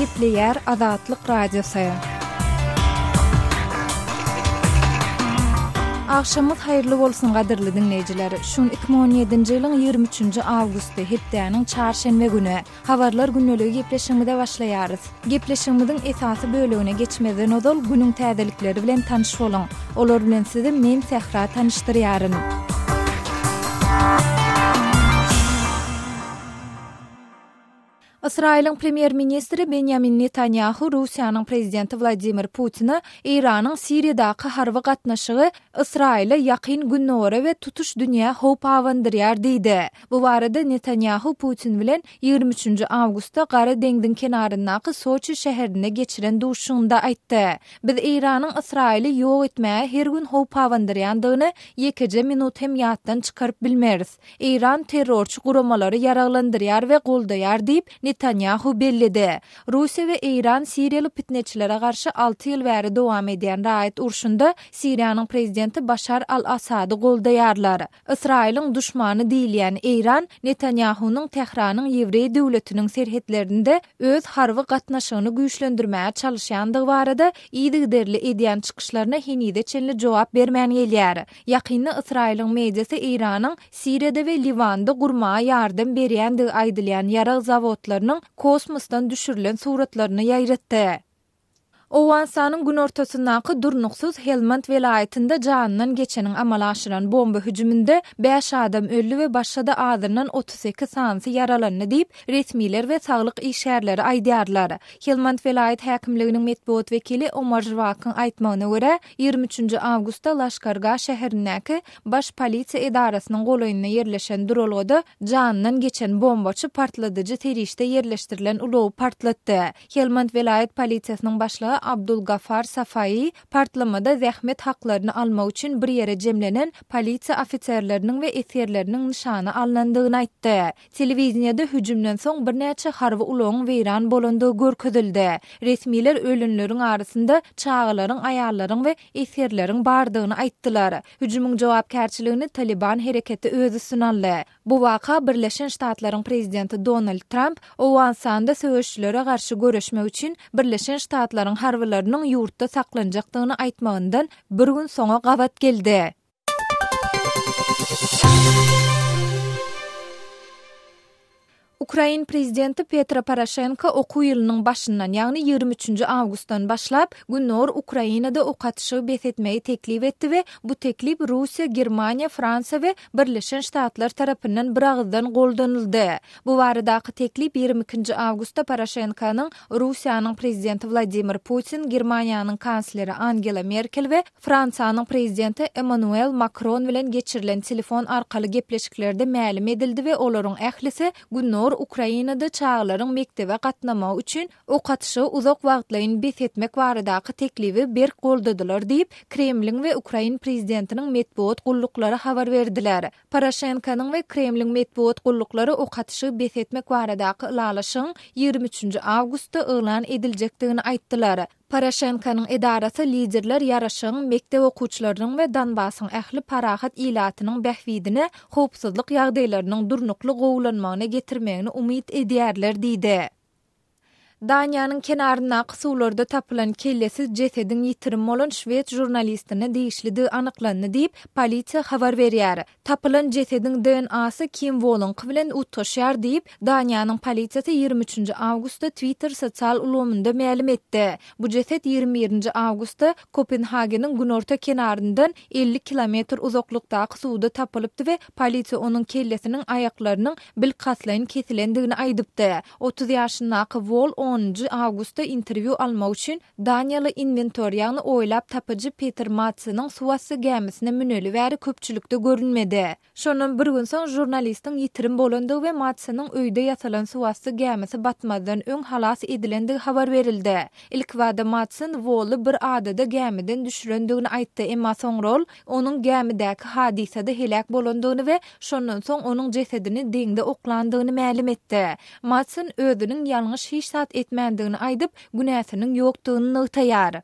Gepleyer Azatlyk Radiosu. Akşamyz hayrly bolsun gaderli dinleyijiler. Şun 2017-nji ýylyň 23-nji awgusty hepdeniň çarşembe güni habarlar günneligi gepleşiginde başlaýarys. Gepleşigimiziň esasy bölügine geçmeden odal günüň täzelikleri bilen tanyş bolun. Olar bilen sizi men Sehra tanıştyrýaryn. İsrail'in premier ministri Benjamin Netanyahu Russiýanyň prezidenti Vladimir Putin'i İran'yň Siriýadaky harby gatnaşygy İsrail'e ýakyn günnäre we tutuş dünýä howp awandyrýar diýdi. Bu barada Netanyahu Putin bilen 23-nji awgustda Gara deňdiň kenaryndaky Soçi şäherine geçiren duşugynda aýtdy. Biz İran'yň İsrail'i ýok etmäge her gün howp awandyrýandygyny ýekece minut hem ýatdan çykaryp bilmeris. İran terrorçy guramalary ýaraglandyrýar we goldaýar diýip Netanyahu bellidi. Russiya we İran Siriýaly pitneçilere garşy 6 ýyl bäri dowam edýän raýat urşunda Siriýanyň prezidenti Başar al-Asady goldaýarlar. Israil'in düşmany diýilýän İran Netanyahu'nyň Tehranyň Ýewrey döwletiniň serhetlerinde öz harby gatnaşygyny güýçlendirmäge çalışýandygy barada ýygyderli edýän çykyşlaryna henide çenli jogap bermän gelýär. Ýakynda İsrail'in mediasy İranyň Siriýada we Liwanda gurmaga ýardam berýändigi aýdylýan ýarag zawodlarynyň kosmosdan düşürilen suratlaryny ýaýratdy. Owansanyň gün ortasyndaky durnuksuz Helmand welaýatynda janynyň geçeniň amala aşyran bomba hüjüminde 5 adam öldü we başga adyrdan 32 sansy yaralandy diýip resmiler we saglyk işgärleri aýdýarlar. Helmand welaýat häkimliginiň medeniýet wekili Omar Jvakyň aýtmagyna görä 23-nji awgustda Laşkarga şäherindäki baş polisiýa edarasynyň golaýyna ýerleşen durolgada janynyň geçen bombaçy partladyjy terişde ýerleşdirilen ulow partlatdy. Helmand welaýat polisiýasynyň başlygy Abdulgafar Safai partlamada zähmet haklaryny almak üçin bir ýere jemlenen polisiýa ofitserleriniň we eserleriniň nişany alınandygyny aýtdy. Telewiziýada hüjümden soň bir näçe harby uloň weýran bolandygy görkezildi. Resmiler ölünleriň arasynda çağalaryň, aýallaryň we eserleriň bardygyny aýtdylar. Hüjümüň jogapkärçiligini Taliban hereketi özü sunanly. Bu waka Birleşen Ştatlaryň prezidenti Donald Trump Owansanda söýüşçilere garşy görüşmek üçin Birleşen Ştatlaryň harbylarynyň ýurtda saklanjakdygyny aýtmagyndan bir gün soňa gawat geldi. Ukraina prezidenti Petro Poroshenko okuw ýylynyň başyndan, ýagny 23-nji awgustdan başlap günnor Ukrainada okatyşy besetmeyi teklip etdi we bu teklip Russiya, Germaniýa, Fransa we Birleşen Ştatlar tarapyndan bir agzdan goldanyldy. Bu baradaky teklip 22-nji awgustda Poroshenkonyň Russiýanyň prezidenti Vladimir Putin, Germaniýanyň kansleri Angela Merkel we Fransanyň prezidenti Emmanuel Macron bilen geçirilen telefon arkaly gepleşiklerde mälim edildi we olaryň ählisi günnor Ukrainada çağlaryň mektebe gatnama üçin okatyşy uzak wagtlaryň besetmek baradaky teklibi berk goldadylar diýip Kremlin we Ukraina prezidentiniň medeniýet gullukları habar berdiler. Poroshenkonyň we Kremlin medeniýet gullukları okatyşy besetmek baradaky ulalaşyň 23-nji awgustda elan ediljekdigini aýtdylar. Poroshenkonyň edarasy liderler ýaraşyň mektep okuwçylarynyň we Donbasyň ähli parahat ilatynyň bähwidine howpsuzlyk ýagdaýlarynyň durnukly gowlanmagyna getirmegini umyt edýärler diýdi. Daniýanyň kenaryndaky suwlarda tapylan kellesi jesediň ýitirim bolan Şwed jurnalistine diýişlidi anyklandy diýip polisiýa habar berýär. Tapylan jesediň DNA-sy Kim Wolong bilen utuşýar diýip Daniýanyň polisiýasy 23-nji awgustda Twitter sosial ulgamynda mälim etdi. Bu jesed 21-nji awgustda Kopenhageniň günorta kenaryndan 50 kilometr uzaklykdaky suwda tapylypdy we polisiýa onuň kellesiniň aýaklarynyň bilkaslaýyn kesilendigini aýdypdy. 30 ýaşyndaky Wol 10-njy awgustda interwiu almak üçin Daniýaly inventoriýany oýlap tapyjy Peter Matsynyň suwasy gemisine müneli bäri köpçülükde görünmedi. Şonun bir gün soň jurnalistiň ýitirim bolandygy we Matsynyň öýde ýasalan suwasy gemisi batmadan öň halas edilendigi habar berildi. Ilk wada Matsyn Wolu bir adada gemiden düşürendigini aýtdy, emma soňrol onuň gemidäki hadisede helak bolandygyny we şondan soň onuň jesedini deňde oklandygyny mälim etdi. Matsyn özüniň ýalňyş hiç sat etmändigini aýdyp günäsiniň ýokdugyny nygtaýar.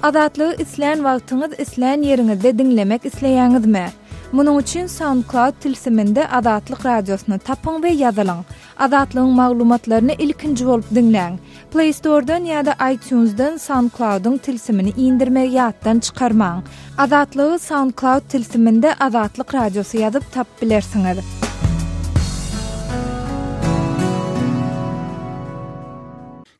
Adatlygy isleýän wagtyňyz isleýän ýeriňizde dinlemek isleýäňizmi? Munuň üçin SoundCloud tilsiminde Adatlyk radiosyny tapyň we ýazylyň. Adatlygyň maglumatlaryny ilkinji bolup dinleň. Play Store'dan ýa-da iTunes'dan SoundCloud'un tilsimini indirmek ýatdan çykarmaň. Adatlygy SoundCloud tilsiminde Adatlyk radiosy ýazyp tap bilersiňiz.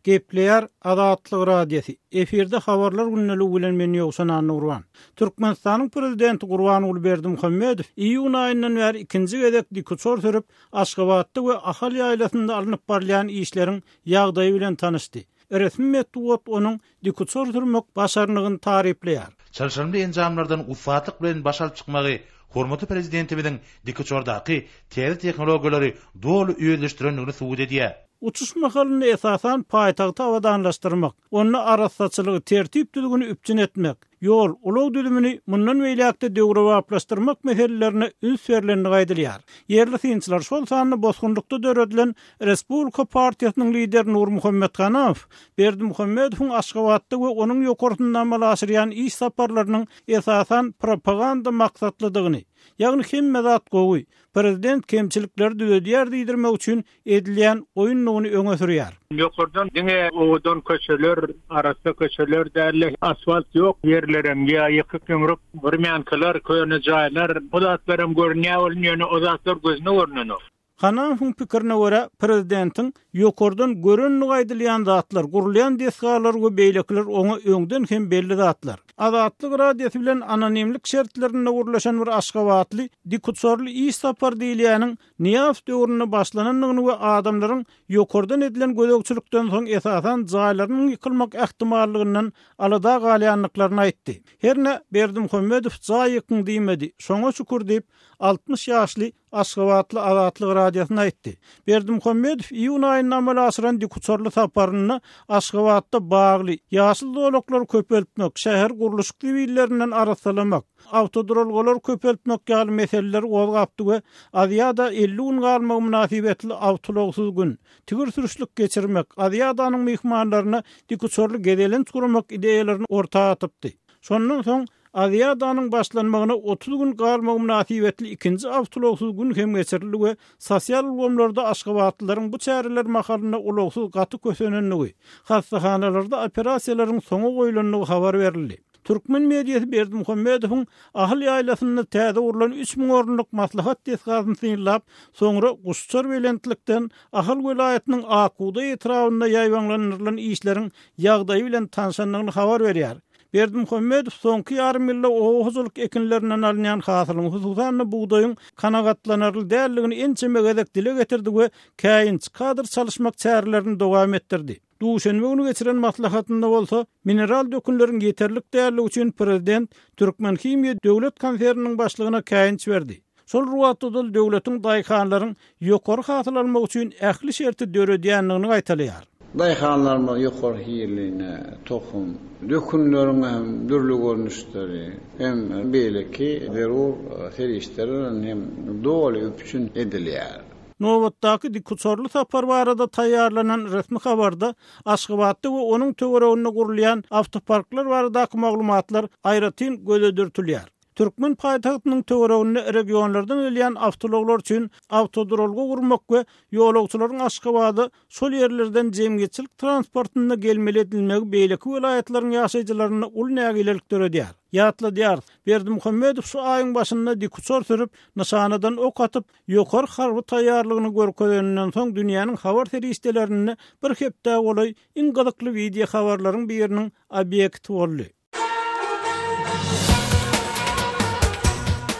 Gepleýär Adatlyk radiosu. Eferde habarlar günnäli bilen men ýoksan Nurwan. Türkmenistanyň prezidenti Gurbanuly Berdimuhammedow iýun aýyndan bäri ikinji gezek dikutor sürüp Aşgabatda we ahal ýaýlasynda alınıp barlayan işleriň ýagdaýy bilen tanışdy. Resmi metduat onuň dikutor sürmek başarlygyny taripleýär. Çarşamba enjamlardan ufatlyk bilen başaryp çykmagy hormatly prezidentimiň dikutordaky täze tehnologiýalary dolu üýeleşdirendigini subut edýär. Uçuş mahalyny esasan paýtagty awadanlaşdyrmak, onu arassaçylygy tertip düzgünü üpçün etmek, yol, ulug düzümini mundan beýlekde döwre waplaşdyrmak meselelerini üns berileni gaýdylýar. Yerli synçylar şol sanyny bosgunlukda döredilen Respublika Partiýasynyň lideri Nur Muhammed Hanaw, Berdimuhammedowyň Aşgabatda we onuň ýokartyndan malaşyryan iş saparlarynyň esasan propaganda maksatlydygyny, ýagny hemme zat gowy, prezident kemçilikleri düzedýär diýdirmek üçin edilýän oýunlygyny öňe sürýär. Ýokardan diňe odan köçeler, arasda köçeler däli asfalt ýok ýerlerem ýa ýykyk ýumrup birmänkiler, köýne jaýlar, odatlarym görnýär bolýany odatlar gözüne görnýär. Hanawyň pikirine görä prezidentiň ýokardan görünni gaýdylýan zatlar, gurulýan desgalar we beýlekler oňa öňden hem belli zatlar. Adatlyk radiosu bilen anonimlik şertlerinde urlaşan bir Aşgabatly dikutorly iş sapar diýilýäniň Niýaf döwrüne başlananyny we adamlaryň ýokardan edilen gözegçilikden soň esasan jaýlarynyň ýykylmak ähtimallygynyň alada galýanlyklaryny aýtdy. Herne Berdimuhammedow jaý ýykyň diýmedi. Şoňa şükür diýip 60 ýaşly Aşgabatly Adatlyk radiosyna aýtdy. Berdimuhammedow iýun aýyndan malaşyran dikutorly saparyny Aşgabatda bagly ýaşyl dolaklar köpeltmek, şäher guruluş gibilerinden arasalamak, autodrolgolar köpeltmek ýaly meseleler gozgapdy we adyada 50 gün galmak münasibetli autologsyz gün, tigir sürüşlik geçirmek, adyadanyň mehmanlaryna dikutorly gedelen kurmak ideýalaryny ortaga atypdy. Şondan soň Adyadanyň başlanmagyna 30 gün galmak münasibetli ikinji autologsyz gün hem geçirildi we sosial ulgamlarda Aşgabatlylaryň bu çäreler mahalyna ulagsyz gaty kösenenligi, hastahanalarda operasiýalaryň soňa goýulanlygy habar berildi. Türkmen mediýasy Berdimuhammedowyň ahal ýaýlasyny täze urulan 3000 orunlyk maslahat desgasyny synlap, soňra Guşçar belentlikden ahal welaýatynyň Akuda etrafynda ýaýwanlanan işleriň ýagdaýy bilen tanışanlygyny habar berýär. Berdimuhammedow soňky ýarym ýylda oğuzlyk ekinlerinden alynýan hasylyň hususan buğdaýyň kanagatlanarly dälligini ençeme gezek dile getirdi we käýinçi kadr çalışmak çärelerini dowam etdirdi. Duşenbe günü geçiren maslahatynda bolsa, mineral dökünleriň ýeterlik dälligi üçin prezident Türkmen Himiýe döwlet konserniň başlygyna käýinç berdi. Şol ruwatda döwletiň daýkanlaryň ýokary hasyl almak üçin ähli şerti döredýänligini gaýtalýar. Daýhanlarma ýokary hiyerline, tohum, dökünleriň hem dürli görnüşleri, hem beýleki zerur serişlerin hem doly üpçün edilýär. Nowatdaky dikutorly sapar barada taýýarlanan resmi habarda Aşgabatda we onuň töwereginde gurulýan awtoparklar baradaky maglumatlar aýratyn gözedürtilýär. Türkmen paýtagtynyň töwereginde regionlardan gelýän awtologlar üçin autodrolga gurmak we ýolagçylaryň Aşgabady şol ýerlerden jemgyçilik transportyna gelmeli edilmegi beýleki welaýatlaryň ýaşaýjylaryna ul nägilelik töredýär. Ýatladýar. Berdimuhammedow şu aýyň başynda dikutor sürüp, nişanadan ok atyp, ýokary harby taýýarlygyny görkezenden soň dünýäniň habar serişdelerini bir hepde bolay iň gazykly video habarlaryň biriniň obyekti boldy.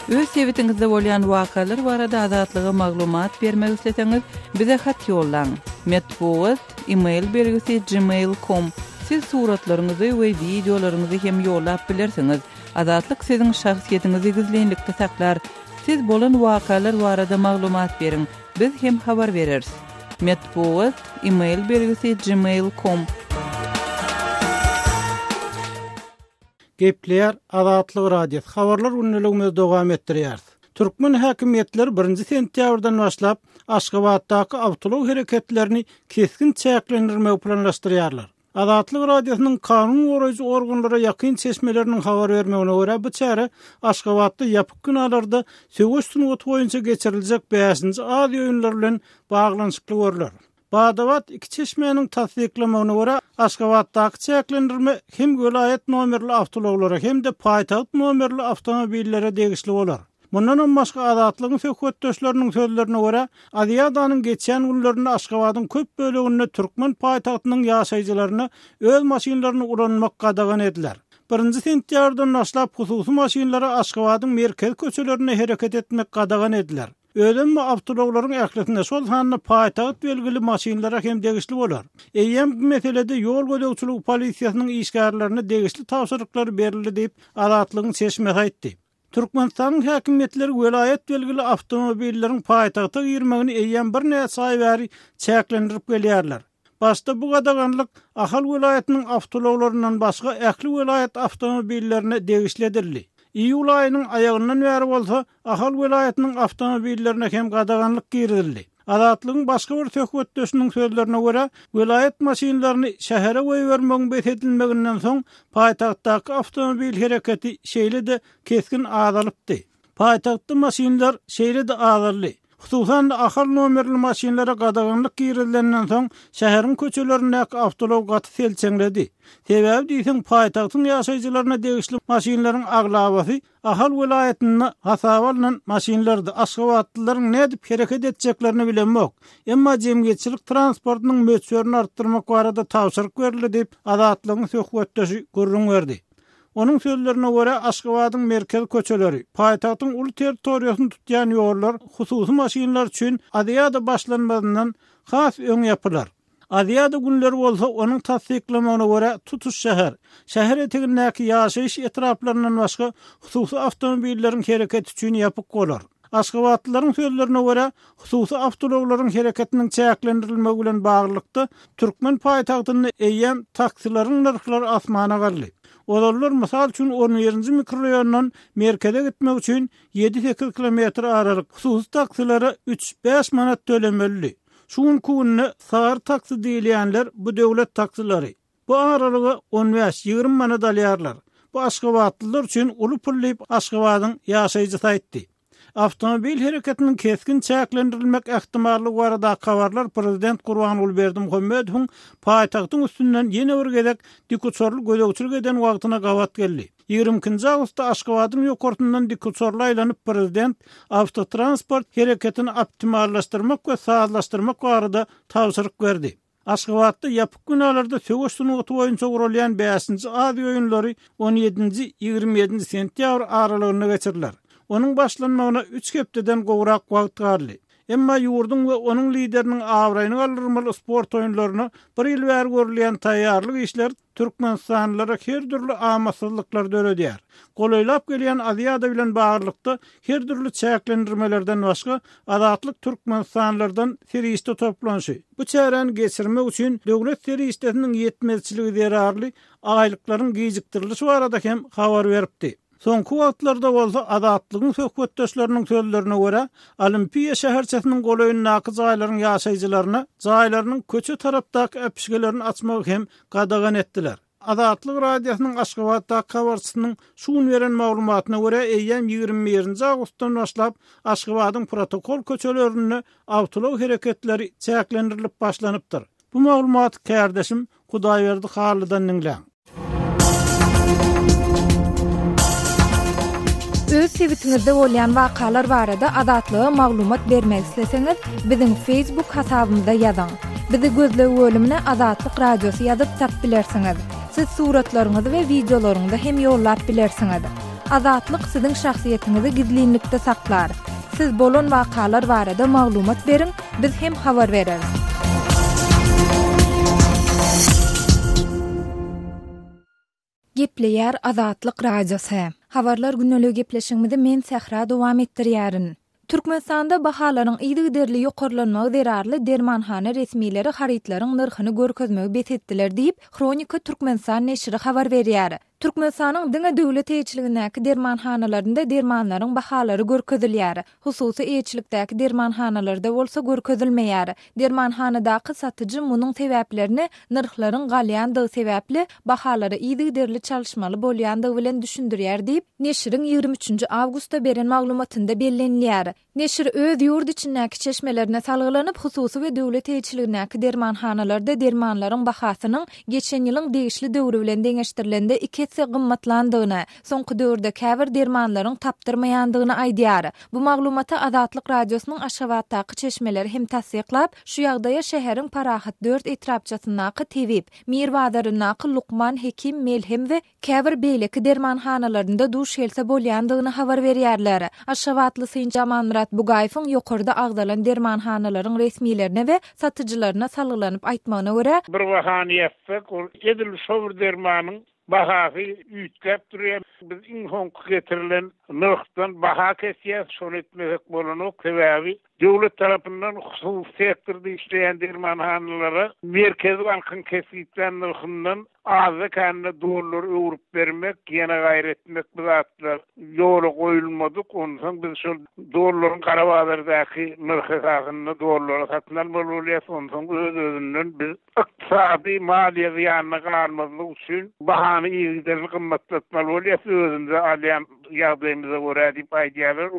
Öz sebitingizde bolýan wakalar barada azatlygy maglumat bermek isleseňiz, bize hat ýollaň. Metbuat email bergisi gmail.com. Siz suratlaryňyzy we videolaryňyzy hem ýollap bilersiňiz. Azatlyk siziň şahsiýetiňizi gizlenlikde saklar. Siz bolan wakalar barada maglumat beriň. Biz hem habar bereriz. Metbuat email bergisi gmail.com. Gepleýär Adatlyk radiosu. Habarlar ünlüligimizi dowam etdirýär. Türkmen häkimetleri 1 sentýabrdan başlap Aşgabatdaky awtolog hereketlerini keskin çäklendirmek planlaşdyrýarlar. Azatlyk radiosynyň kanun goraýjy organlara ýakyn seçmeleriniň habar bermegine görä bu çäre Aşgabatda ýapyk günalarda söwüş sunugy boýunça geçiriljek 5-nji ady öýünler bilen baglanyşykly görüler. Badavat iki çeşmenin tasdiklamagyna görä Aşgabatdaky çäklendirme hem welaýet nomerli awtologlara hem de paýtagyt nomerli awtomobillere degişli bolar. Mundan başga azatlygyň söhbetdeşleriniň sözlerine görä Adiýadanyň geçen günlerinde Aşgabatyň köp böleginde türkmen paýtagtynyň ýaşaýjylaryna öz maşinalaryny ulanmak gadagan ediler. 1-nji sentýardan başlap hususy maşinalary Aşgabatyň merkez köçelerine hereket etmek gadagan ediler. Ödem awtologlaryň ählisinde şol hanyny paýtagyt belgili maşinalara hem degişli bolar. Eýem bu meselede ýol gödäwçilik polisiýasynyň işgärlerine degişli tawsyryklar berildi diýip azatlygyň seçmegi aýtdy. Türkmenistanyň häkimetleri welaýet belgili awtomobilleriň paýtagta girmegini eýem bir näçe ay bäri çäklendirip gelýärler. Başda bu gadaganlyk ahal welaýatynyň awtologlaryndan başga ähli welaýat awtomobillerine degişli edildi. İýul aýynyň aýagyndan bäri bolsa ahal welaýatynyň awtomobillerine hem gadaganlyk girildi. Azatlygyň başga bir söhbetdeşiniň sözlerine görä, welaýat maşinalaryny şähere goýbermegiň besedilmeginden soň paýtagtdaky awtomobil hereketi şeýle-de keskin azalypdy. Paýtagtda maşinalar şeýle-de azaldy. Hususan ahal nomerli maşinalara gadaganlyk girilenden soň şäheriň köçelerindäki awtolog gaty selçeňledi. Sebäbi diýsem paýtagtyň ýaşaýjylaryna degişli maşinalaryň aglabasy ahal welaýatyny hasaba alynan maşinalarda Aşgabatlylaryň nädip hereket etjeklerini bilenmek. Emma jemgyýetçilik transportynyň möçberini artdyrmak barada tawsyrk berildi diýip azatlygyň söhbetdeşi gurrun berdi. Onun sözlerine göre Aşgabatyň merkez köçeleri, paýtagtyň uly territoriýasyny tutýan ýollar hususy maşinalar üçin Adiýada başlanmadan has öň ýapylar. Adiýada günleri bolsa onuň tasdiklamagyna görä tutuş şäher etegindäki ýaşaýyş etraplaryndan başga hususy awtomobilleriň hereketi üçin ýapyk bolar. Aşgabatlylaryň sözlerine görä hususy awtologlaryň hereketiniň çäklendirilmegi bilen baglykda türkmen paýtagtyny eýem taksilaryň narhlary asmana garly. Olarlar misal üçin 11-nji mikroraýondan merkeze gitmek üçin 7-8 kilometr aralyk hususy taksilere 3-5 manat tölemeli. Şuň kunny sağır taksi diýilýänler bu döwlet taksilary. Bu aralygy 15-20 manat alýarlar. Bu Aşgabatlylar üçin uly pullyp Aşgabatyň ýaşaýjysy aýtdy. Avtomobil hereketinin keskin çäklendirilmek ähtimallygy barada habarlar Prezident Gurbanuly Berdimuhammedowyň paýtagtyň üstünden ýene bir gezek dikuçorly gödäwçilik eden wagtyna gawat geldi. 20-nji awgustda Aşgabatyň ýokurtyndan dikuçorly aýlanyp Prezident awtotransport hereketini optimallaşdyrmak we sazlaşdyrmak barada tawsyrk berdi. Aşgabatda ýapyk günalarda söwüş sunugy boýunça gurulýan 5-nji ady öýünleri 17-27 sentýabr aralygyna geçiriler. Onun başlanmagyna 3 hepdeden gowrak wagt garly. Emma ýurdun we onuň lideriniň awraýyny galdyrmaly sport oýunlaryna bir ýyl bäri görülýän taýýarlyk işler türkmenistanlylara her türlü amasyzlyklar döredýär. Golaýlap gelýän Adiýada bilen baglykda her türlü çäklendirmelerden başga azatlyk türkmenistanlylardan seriste toplanşy. Bu çäräni geçirmek üçin döwlet seristesiniň ýetmezçiligi derarly aýlyklaryň gijikdirilişi barada hem habar beripdi. Soňky wagtlarda bolsa azatlygyň söhbetdeşleriniň sözlerine görä Olimpiýa şäherçesiniň golaýyndaky jaýlaryň ýaşaýjylaryna jaýlarynyň köçe tarapdaky öpüşgelerini açmagy hem gadagan etdiler. Azatlyk radiosynyň Aşgabatdaky habarçysynyň şuň beren maglumatyna görä eýem 21-nji awgustdan başlap Aşgabatyň protokol köçelerini awtolog hereketleri çäklendirilip başlanypdyr. Bu maglumaty kärdeşim Hudaýberdi Harlydan dinleň. Öz sewitingizde bolýan wakalar barada azatlyga maglumat bermek isleseňiz, biziň Facebook hasabymyza ýazyň. Bizi gözlegi bölümine Azatlyk Radiosy ýazyp tapyp bilersiňiz. Siz suratlaryňyzy we videolaryňyzy hem ýollap bilersiňiz. Azatlyk siziň şahsiýetiniňizi gizlinlikde saklar. Siz bolan wakalar barada maglumat beriň, biz hem habar bereriz. Gepleýär Azatlyk Radiosy. Habarlar günnelik gepleşigimizde men Sehra dowam etdirýärin. Türkmenistanda bahalaryň ýygy-derli ýokarlanmagy derarly dermanhana resmiýleri haritlaryň narhyny görkezmegi besetdiler diýip Kronika Türkmenistan neşri habar berýär. Türkmenistanyň diňe döwlet eýçiligindäki dermanhanalarynda dermanlaryň bahalary görkezilýär. Hususy eýçilikdäki dermanhanalarda bolsa görkezilmeýär. Dermanhanadaky satyjy munyň sebäplerini narhlaryň galýandygy sebäpli bahalary ýygy-derli çalışmaly bolýandygy bilen düşündirýär diýip neşiriň 23 awgustda beren maglumatynda bellenilýär. Neşir öz ýurt içindäki çeşmelerine salgylanyp hususy we döwlet eýçiligindäki dermanhanalarda dermanlaryň bahasynyň geçen ýylyň degişli döwrü bilen deňeşdirilende 2 hisse gymmatlandygyny, soňky döwürde käbir dermanlaryň tapdyrmaýandygyny aýdýar. Bu maglumata Azatlyk radiosynyň Aşgabatdaky çeşmeleri hem tasdiklap, şu ýagdaýa şäheriň Parahat 4 etrapçasyndaky tebip, Mirbadaryndaky Lukman Hekim Melhem we käbir beýleki dermanhanalarynda duş gelse bolýandygyny habar berýärler. Aşgabatly Synjaman Murat Bugaýewiň ýokarda agdalan dermanhanalaryň resmilerine we satyjylaryna salgylanyp aýtmagyna görä, bir bahany ýetdik, ol edil şowur dermanyň bahasy üýtläp durýar. Biz iň soňky getirilen nyrkdan baha kesýär, şol etmesek bolanok sebäbi döwlet tarapyndan hususy sektorda işleýän dermanhanalara merkezi halkyň kesipden nyrkyndan azy kanda dollar öwrüp bermek, ýene gaýretmek bu zatlar ýola goýulmadyk. Ondan biz şol dollaryň Garabazardaky nyrky hakyny dollara satnan bolýar. Ondan öz-özünden biz ykdysady maliýe ýanyna galmalyk üçin bahany ýygyderli gymmatlatmaly bolýar. Özünde alýan ýagdaýymyza görä diýip aýdýarlar.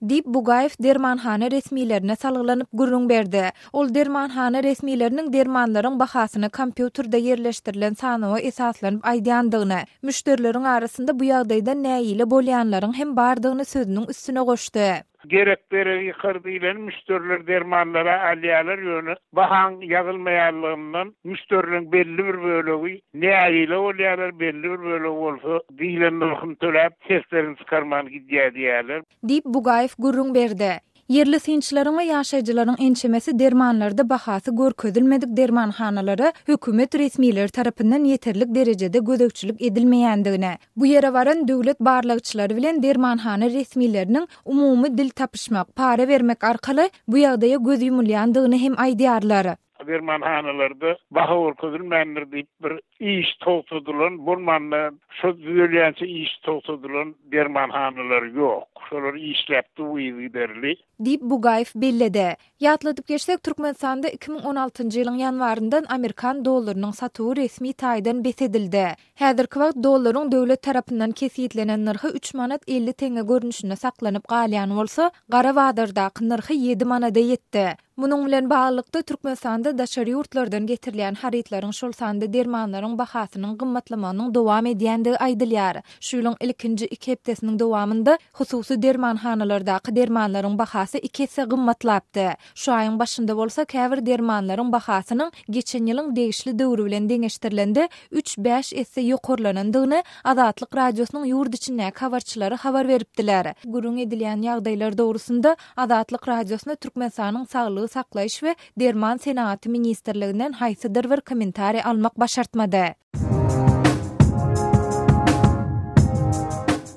Dip Bugayew dermanhana resmilerine salgylanyp gurrun berdi. Ol dermanhana resmileriniň dermanlaryň bahasyny kompýuterda ýerleşdirilen sanawa esaslanyp aýdýandygyny, müşterileriň arasynda bu ýagdaýda näýile bolýanlaryň hem bardygyny sözüniň üstüne goşdy. Gerekleri ýykyrdylan müşteriler dermanlara alýarlar ýöne bahan ýazylmaýanlygyndan müşteriliň belli bir bölegi näýile bolýarlar, belli bir bölegi bolsa diýilen nyrkyny töläp seslerini çykarmagy gidýärler. Dip Bugayew gurrun berdi. Yerli synçylaryň we ýaşaýjylaryň ençemesi dermanlarda bahasy görkezilmedik dermanhanalary hökümet resmileri tarapyndan ýeterlik derejede gözegçilik edilmeýändigine, bu ýere baran döwlet barlygçylary bilen dermanhana resmileriniň umumy dil tapyşmak, para bermek arkaly bu ýagdaýa göz ýumulýandygyny hem aýdýarlar. Dermanhanalarda baha görkezilmeýändir diýip bir iş togsadylan, bolmanda şu düýelýänçe iş togsadylan dermanhanalar ýok. Şolar işläpdi ýygyderli. Dip Bugayew belledi. Ýatladyp geçsek, Türkmenistanda 2016-njy ýylyň ýanwaryndan Amerikan dollarynyň satywy resmi taýdan besedildi. Häzirki wagt dollaryň döwlet tarapyndan kesitlenen narhy 3 manat 50 tenge görnüşinde saklanyp galýan bolsa, Garabazardaky narhy 7 manada ýetdi. Munyň bilen baglykda Türkmenistanda daşary ýurtlardan getirilen haritlaryň şol sanda dermanlaryň bahasynyň gymmatlamagynyň dowam edýändigi aýdylýar. Şu ýylyň ilkinji 2 hepdesiniň dowamynda hususy dermanhanalardaky dermanlaryň bahasy 2 hisse gymmatlapdy. Şu aýyň başynda bolsa käbir dermanlaryň bahasynyň geçen ýylyň degişli döwrü bilen deňeşdirilende 3-5 hisse ýokarlanandygyny Azatlyk radiosynyň ýurt içindäki habarçylary habar beripdiler. Gurrun edilýän ýagdaýlar dogrusynda Azatlyk radiosyna Türkmenistanyň saglygy saklaýyş we derman senaty ministrliginden haýsydyr bir kommentari almak başartmady.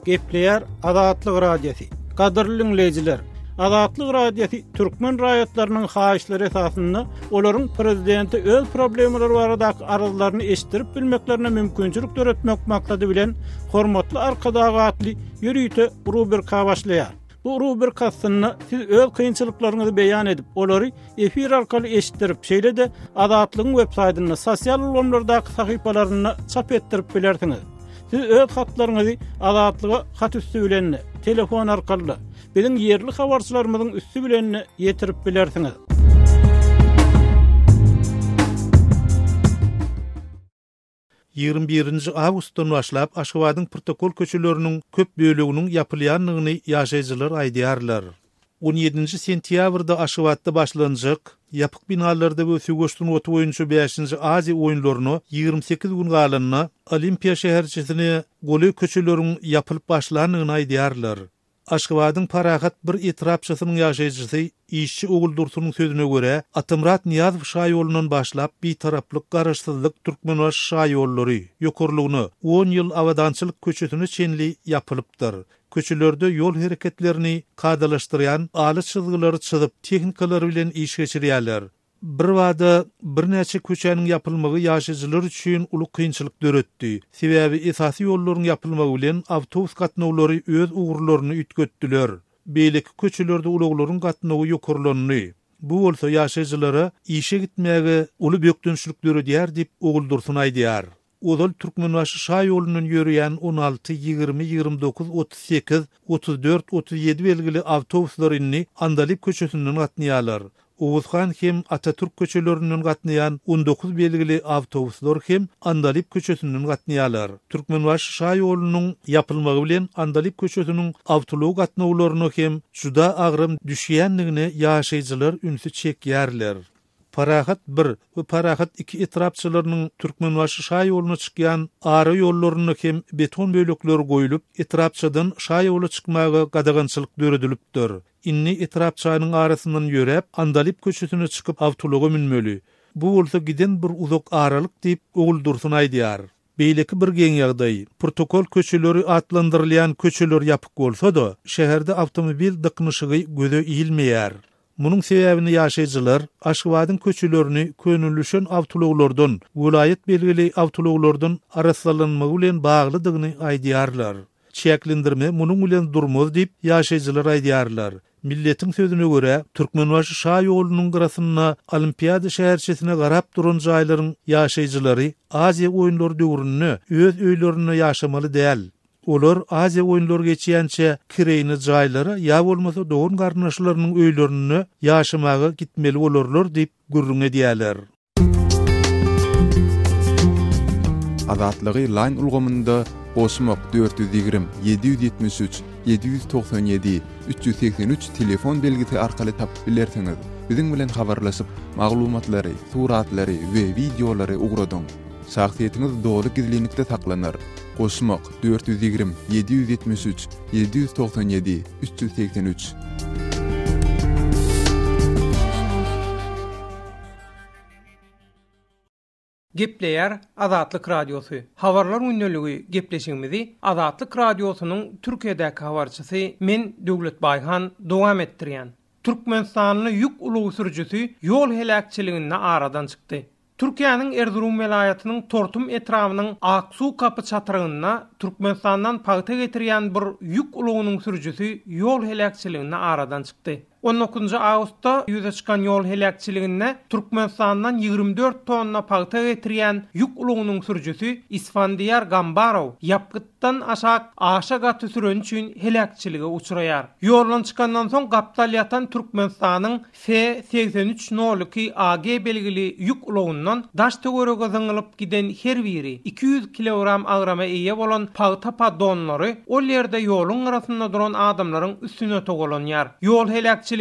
Gepleýär Azatlyk radiosi. Gadyrly dinleýijiler, Azatlyk radiosi türkmen raýatlarynyň haýyşlary esasynda olaryň prezidenti öz problemleri baradaky arazylaryny eşitdirip bilmeklerine mümkinçilik töretmek maksady bilen hormatly arkadagy atly ýürüýte rubrika başlaýar. Bu rubrikasyny siz öz kynçylyklaryňyzy beýan edip, olary efir arkaly eşitdirip, şeýle-de Azatlygyň web saýtyna, sosial ulanlardaky sahypalaryna çap etdirip bilersiňiz. Siz öz hatlaryňyzy Azatlyga hat üstü bilen, telefon arkaly, biziň ýerli habarçylarymyzyň üstü bilen ýetirip bilersiňiz. ...21-nji awgustdan başlap Aşgabatyň protokol köçeleriniň köp böleginiň ýapylýanlygyny ýaşaýjylar aýdýarlar. 17-nji sentýabrda Aşgabatda başlanjak ýapyk binalarda we Sügöçdün otu boýunça 5-nji Aziýa oýunlaryny 28 gün galanyna Olimpiya şäherçisine goly köçeleriň ýapylyp başlanýyny aýdýarlar. Aşgabatyň Parahat bir etrapçasynyň ýaşaýjysy işçi Ogul Dursunyň sözüne görä, Atymrat Niýazow şaý ýolundan başlap bir taraplyk garaşsyzlyk Türkmenbaş şaý ýollary ýokurlygyny 10 ýyl awadançylyk köçesini çenli ýapylypdyr. Köçelerde ýol hereketlerini kadalaşdyrýan aly çyzgylary çyzyp, tehnikalary bilen iş geçirýärler. Bir wada bir näçe köçäniň yapylmagy ýaşaýjylar üçin uly kynçylyk döretdi. Sebäbi esasy ýollaryň yapylmagy bilen awtobus gatnawlary öz ugurlaryny ütgetdiler. Beýleki köçelerde uluglaryň gatnawy ýokurlandy. Bu bolsa ýaşaýjylara işe gitmäge uly bökdünçlük döredýär diýip oguldursyn aýdýar. Odal Türkmenbaşy şaý ýolundan ýörýän 16, 20, 29, 38, 34, 37 belgili awtobuslaryny Andalip köçesinden gatnaýarlar. Oğuzhan hem Atatürk köçelerinden gatnayan 19 belgili awtobuslar hem Andalip köçesinden gatnaýarlar. Türkmenbaşy şaý ýolunyň yapylmagy bilen Andalip köçesiniň awtolog gatnawlaryny hem juda agrym düşýänligini ýaşaýjylar ünsü çekýärler. Parahat 1 we Parahat 2 etrapçylarynyň Türkmenbaşy şaý ýoluna çykýan ara ýollaryny hem beton bölekleri goýulyp, etrapçydan şaý ýola çykmagy gadagançylyk döredilipdir. Inni etrapçynyň arasyndan ýörep, Andalip köçesine çykyp awtologa minmeli. Bu bolsa giden bir uzak aralyk diýip oguldursyn aýdýar. Beýleki bir geň ýagdaý. Protokol köçeleri atlandyrylýan köçeler ýapyk bolsa-da, şäherde awtomobil dyknyşygy göze iýilmeýär. Munyň sebäbini ýaşaýjylar Aşgabatyň köçelerini könüllüşen awtologlardan, vilayet belgili awtologlardan araslanmagy bilen baglydygyny aýdýarlar. Çeklendirme munyň bilen durmaz diýip ýaşaýjylar aýdýarlar. Milletiň sözüne görä, Türkmenbaşy şaý ýolunyň garasyna Olimpiada şäherçesine garap duran jaýlaryň ýaşaýjylary Aziýa oýunlary döwründe öz öýlerinde ýaşamaly däl. Olar Aziýa oýunlary geçýänçe kireyni jaýlara ýa bolmasa doğun garnaşlarynyň öýlerine ýaşamagy gitmeli bolarlar diýip gürrüň edýärler. Azatlygy line ulgamynda Osmak 420 773 797 383 telefon belgisi arkaly tapyp bilersiňiz. Biziň bilen habarlaşyp maglumatlary, suratlary we videolary ugradyň. Şahsiýetiniz dogry gizlilikde saklanır. Osmak 420 773 797 383. Gepleýär Azatlyk radiosu. Habarlar ünneligi gepleşigimizi Azatlyk radiosunyň Türkiýedäki habarçysy men Döwlet Baýhan dowam etdirýän. Türkmenistanyň ýük ulugy sürüjüsi ýol helakçylygyna aradan çykdy. Türkiýanyň Erzurum welaýatynyň Tortum etrawynyň Aksu kapy çatyryna Türkmenistandan paýta getirýän bir ýük ulugynyň sürüjüsi ýol helakçylygyna aradan çykdy. 19 Ağustosda ýüze çykan ýol helakçylygyna Türkmenistandan 24 tonna paýta getirýän ýük ulugynyň sürüjüsi Isfandiýar Gambarow ýapgytdan aşa gaty süren üçin helakçylyga uçuraýar. Ýoldan çykandan soň gapdal ýatan Türkmenistanyň F8302 AG belgili ýük ulugynyň daş töwerege zyňylyp giden her biri 200 kilogram agrama eýe bolan paýta padonlary ol ýerde ýoluň arasynda duran adamlaryň üstüne togolanýar. Ýol helakçylygyna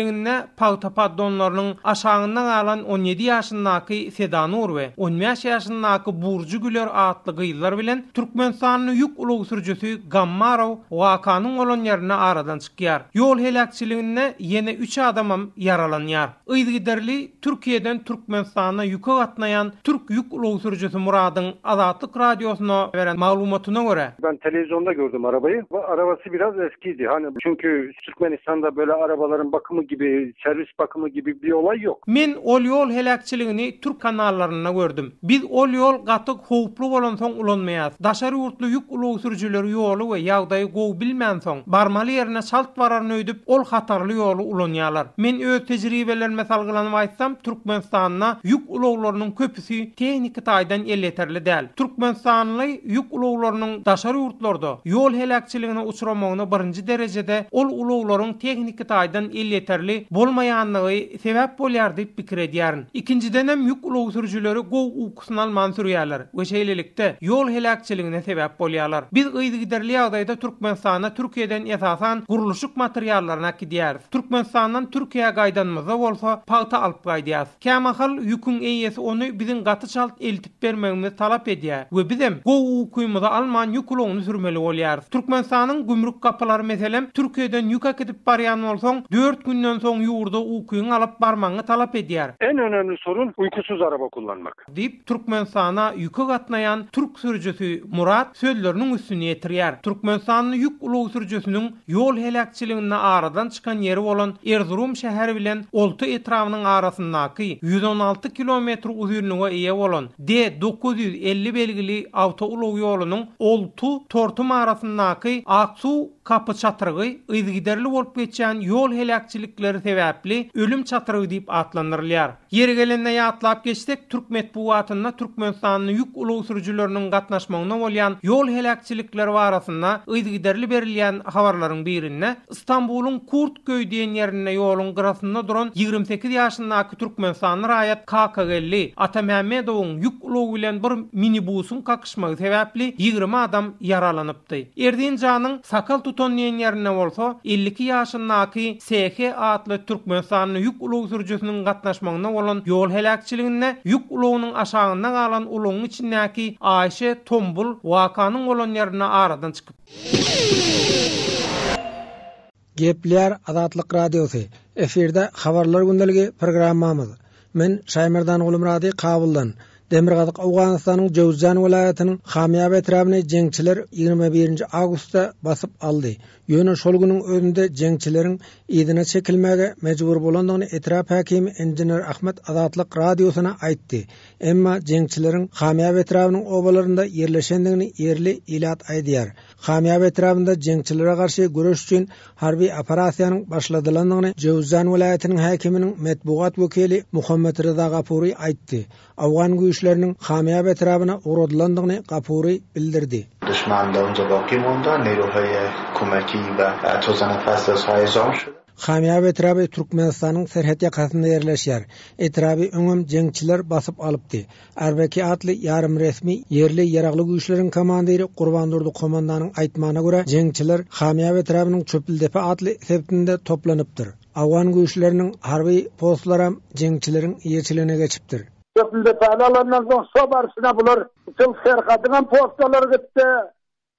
paýta padonlarynyň aşağyndan alan 17 ýaşyndaky Sedanur we 15 ýaşyndaky Burju Güler atly gyýlar bilen Türkmenistanyň ýük ulugy sürüjüsi Gammarow wakanyň bolan ýerine aradan çykýar. Ýol helakçylygyna ýene 3 adamam yaralanýar. Ýygyderli Türkiýeden Türkmenistana ýüke gatnaýan Türk ýük ulugy sürüjüsi Muradyň Azatlyk radiosuna beren maglumatyna görä. Ben televizyonda gördüm arabayı. Bu arabası biraz eskiydi. Hani çünkü Türkmenistan'da böyle arabaların bakımı gibi, servis bakımı gibi bir olay yok. Men ol ýol helakçylygyny Türk kanallarynda gördüm. Biz ol ýol gatyk howplu bolan soň ulanmaýas. Daşary ýurtly ýük ulugy sürüjüleri ýoly we ýagdaýy gowy bilmän soň barmaly ýerine salt bararny öýdüp ol hatarly ýoly ulanýarlar. Men öz tejribelerime salgylanyp aýtsam, Türkmenistanyna ýük uluglarynyň köpüsi tehnik taýdan elleterli däl. Türkmenistanly ýük uluglarynyň daşary ýurtlarda ýol helakçylygyna uçuramagyna birinji derejede ol uluglaryň tehnik taýdan elleterli bolmaýanlygy sebäp bolýar diýip pikir edýärin. İkinciden hem ýük ulugy sürüjüleri gow ukusyn alman sürýärler we şeýlelikde ýol helakçylygyna sebäp bolýarlar. Biz ýygyderli ýagdaýda Türkmenistana Türkiýeden esasan guruluşyk materiallaryna gidýär. Türkmenistandan Türkiýe gaýdanmyza bolsa paýta alyp gaýdýar. Kämahal ýüküň eýesi ony biziň gaty çalt eltip bermegimizi talap edýär we bizem gow ukymyza alman ýük ulugyny sürmeli bolýar. Türkmenistanyň gümrük kapylary meselem Türkiýeden ýük akıtyp barýan bolsaň 4 gün günden soň ýurda ukyň alyp barmaňy talap edýär. En önemli sorun uykusuz araba kullanmak. Dip Türkmenistana ýükü gatnayan Türk sürücüsü Murat sözleriniň üstüne ýetirýär. Türkmenistanyň ýük ulugy sürücüsiniň ýol helakçylygyna aradan çykan ýeri bolan Erzurum şäheri bilen Oltu etrawynyň arasyndaky 116 kilometr uzunlygyna eýe bolan D950 belgili awtoulugy ýolunyň Oltu Tortum arasyndaky Aksu kapı çatırıgy ýygyderli bolup geçen ýol helakçylykları sebäpli ölüm çatırıgy diýip atlandyrylýar. Ýeri gelende ýatlap geçsek Türk medpuatynda Türkmenistanyň ýük ulugy sürüjüleriniň gatnaşmagyna bolýan ýol helakçylyklary barasynda ýygyderli berilýän habarlaryň birinde İstanbulyň Kurtköy diýen ýerine ýoluň gyrasynda duran 28 ýaşyndaky Türkmenistanyň raýat KKG'li Ata Mehmedowyň ýük ulugy bilen bir minibusyň kakışmagy sebäpli 20 adam yaralanypdy. Erdinjanyň Sakal tutan diýen ýerine bolsa 52 ýaşyndaky SH adly Türkmenistanyň ýük ulugy sürüjüsiniň gatnaşmagyna bolan ýol helakçylygyna ýük ulugynyň aşagyndan galan ulugyň içindäki Ayşe Tombul wakanyň bolan ýerine aradan çykyp. Gepler Azatlyk Radiosu. Eferde habarlar gündəligi programmamyz. Men Şaýmerdan Gulumrady Kabuldan. Demirgazyk Awganystanyň Jowzjan welaýatynyň Hamyab etrabyny jeňçiler 21 awgustda basyp aldy. Ýöne şol güniň özünde jeňçileriň ýedine çekilmäge mejbur bolandygyny etrap hakimy Engineer Ahmet Azatlyk Radiosyna aýtdy. Emma jeňçileriň Hamyab etrabynyň obalarynda ýerleşendigini ýerli ilat aýdýar. Hamyab etrabynda jeňçilere garşy görüş üçin harby operasiýanyň başladylandygyny Jowzjan welaýatynyň hakiminiň medbugat wekili Muhammed Rıza Gapuri aýtdy. Awgan güýçleriniň Hamyab etrabyna uğradylandygyny Gapuri bildirdi. Düşman da önce bakim onda nerohaya kumaki ve tozana faslas haýjan şudy. Hamyab etraby Türkmenistanyň serhet ýakasynda ýerleşýär. Etraby öňüm jeňçiler basyp alypdy. Erbeki atly ýarym resmi ýerli ýaragly güýçleriň komandiry Gurban Durdy komandanyň aýtmagyna görä, jeňçiler Hamyab etrabynyň Çöpildepe atly septinde toplanypdyr. Awgan güýçleriniň harby postlara jeňçileriň ýerçiligine geçipdir. Çöpildepe alanlardan soň sobarsına bular çıl serhatynyň postalary gitdi.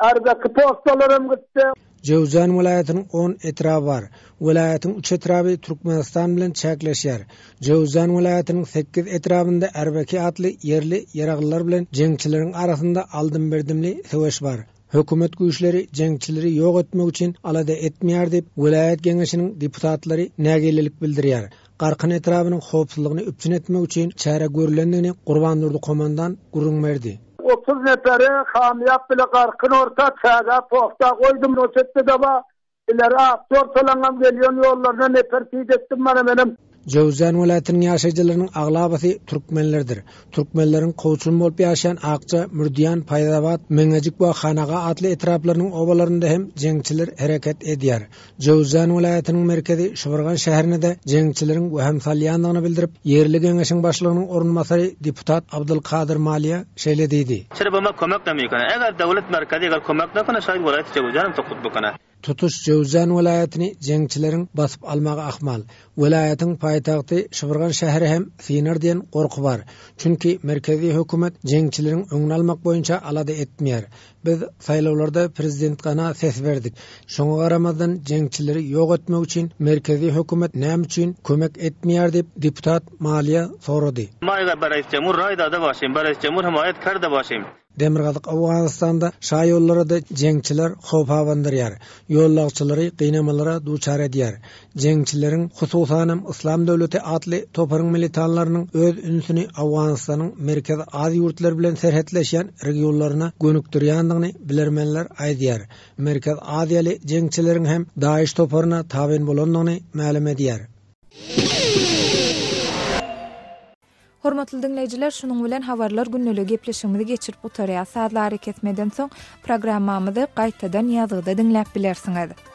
Erbeki postalarym gitdi. Jowzjan welaýatynyň 10 etraby bar. Welaýatyň 3 etraby Türkmenistan bilen çäkleşýär. Jowzjan welaýatynyň 8 etrabynda erbeki atly ýerli ýaraglylar bilen jeňçileriň arasynda aldym berdimli söwüş bar. Hökümet güýçleri jeňçileri ýok etmek üçin alada etmeýär diýip welaýat geňeşiniň deputatlary nägelelik bildirýär. Garkyn etrabynyň howpsuzlygyny üpçün etmek üçin çäre görülendigini Gurban Durdy komandan gurulmerdi. 30 neferi Hamyab bile Garkyn orta çağa posta koydum o çette de ba ileri aktör tolanam gelýän ýollarına nefer etdim mana benim. Jowzjan welaýatynyň ýaşaýjylarynyň aglabasy türkmenlerdir. Türkmenleriň kowçun bolup ýaşaýan Akça, Mürdiýan, Paýdawat, Meňejik we Hanaga atly etraplarynyň obalarynda hem jeňçiler hereket edýär. Jowzjan welaýatynyň merkezi Şybrgan şäherinde jeňçileriň weham salýandygyny bildirip, ýerli geňeşiň başlygynyň orunmasary deputat Abdulkadir Maliýa şeýle diýdi. Çere bama kömek näme eger dowlat merkezi eger kömek näkana şaýat welaýat Jowzjan tokut bokana. Tutuş Jowzjan welaýatyny jeňçileriň basyp almagy ahmal. Welaýatyň paýtagty Şybrgan şäheri hem Sinar diýen gorky bar. Çünki merkezi hökümet jeňçileriň öňüni almak boýunça alada etmeýär. Biz saýlawlarda prezident gana ses berdik. Şoňa garamazdan jeňçileri ýok etmek üçin merkezi hökümet näme üçin kömek etmeýär diýip deputat Maliýa sorady. Maýga Baris Cemur raýda da başym, Baris Cemur hamaýat karda başym. Demirgazyk Awganystanda şaý ýollarynda jeňçiler howp hawandyrýar. Ýollagçylary gynamalara duçar edýär. Jeňçileriň hususan İslam döwleti atly toparyň militanlarynyň öz ünsüni Awganystanyň merkezi Aziýa ýurtlary bilen serhetleşýän regionlaryna gönükdirýändigini bilermenler aýdýar. Merkez Aziýaly jeňçileriň hem Daesh toparyna tabyn bolandygyny ma'lum edýär. Hormatly dinleyijiler, şunun bilen habarlar günnälik gepleşigimizi geçirip otarýar. Saatlar ketmeden soň programmamyzy gaýtadan ýazgyda dinläp bilersiňiz.